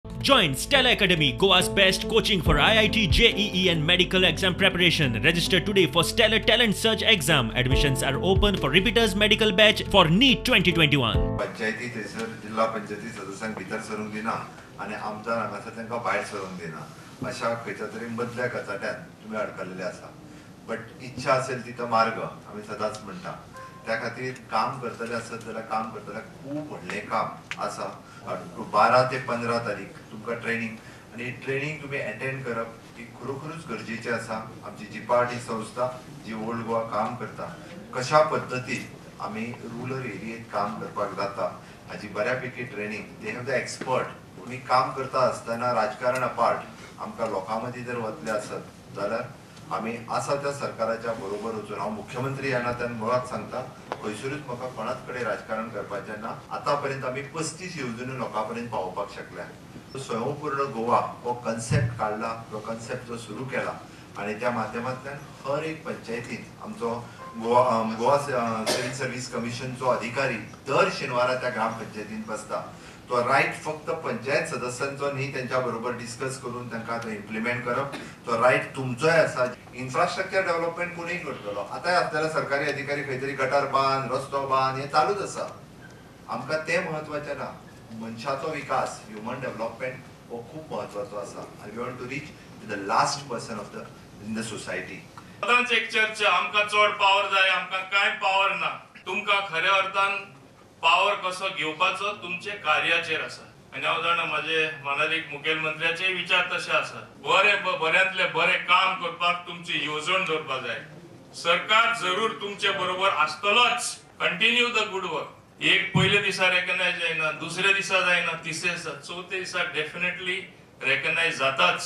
Join Stella Academy, Goa's best coaching for IIT, JEE and medical exam preparation. Register today for Stellar Talent Search exam. Admissions are open for repeaters medical batch for NEET 2021. पंचायती थंयसर जिल्हा पंचायती सदस्यांक भितर सरूंक दिना आनी आमदार हांगासर तांकां भायर सरूंक दिना अशा खंयच्या तरी मदल्या गजाट्यान तुमी अडकल्लेले आसा. बट इच्छा असेल तिथं मार्ग आमी सदांच म्हणटा. त्या खातीर काम करतले आसत जाल्यार काम करतले खूब व्हडलें काम आसा. 12 ते 15 तारीख तुमकां ट्रेनिंग आनी ट्रेनिंग तुमी अटेंड करप ही खरोखरूच गरजेची आसा. आमची जिपार्टी संस्था जी ओल्ड गोवा काम करता कशा पद्दतीन आमी रुरल एरियेत काम करपाक जाता हाची बऱ्यापैकी training they have the expert. तुमी काम करता आसतना राजकारण अपार्ट आमकां लोकां मदीं जर वतले आसत जाल्यार आमी आसा त्या सरकाराच्या बरोबर वचून हांव मुख्यमंत्री ह्या नात्यान मुळात सांगता खंयसरूच म्हाका कोणाच कडेन राजकारण करपाचें ना. आतापर्यंत आमी 35 येवजण्यो लोकां पर्यंत पावोवपाक शकल्या. स्वयंपूर्ण गोवा हो कन्सेप्ट काढला, तो कन्सेप्ट जो सुरू केला आणि त्या माध्यमांतल्यान हर एक पंचायतीन आमचो गोवा सिव्हिल सर्व्हिस कमिशनचो अधिकारी दर शेनवारा त्या ग्रामपंचायतीन बसता. तो रायट फक्त पंचायत सदस्यांचो न्ही, त्यांच्या बरोबर डिस्कस करून तांकां तो इम्प्लिमेंट करप. तो रायट तुमचोय आसा. इन्फ्रास्ट्रक्चर डेव्हलपमेंट कोणीय करतलो. आतां आसलेले सरकारी अधिकारी खंय तरी गटार बांद, रस्तो बांद हे चालूच आसा. आमकां ते म्हत्वाचें ना. मनशाचो विकास, ह्युमन डेव्हलपमेंट हो खूब म्हत्वाचो आसा. I want to reach to the last person of the in the society. सदांच एक चर्चा आमकां चड पावर जाय, आमकां कांय पावर ना. तुमकां खऱ्या अर्थान पावर कसो घेवपाचो तुमचे कार्याचेर आसा. आनी हांव जाणा म्हाजे मनात एक मुखेलमंत्र्याचे विचार तशे आसा. बऱ्यांतले बरें काम करपाक तुमची येवजण दवरपाक जाय. सरकार जरूर तुमचे बरोबर आसतलोच. Continue the good work. एक पयले दिसा रेकग्नायज जायना, दुसरे दिसा जायना, तिसरे दिसा, चौथे दिसा डेफिनेटली रेकग्नायज जाताच.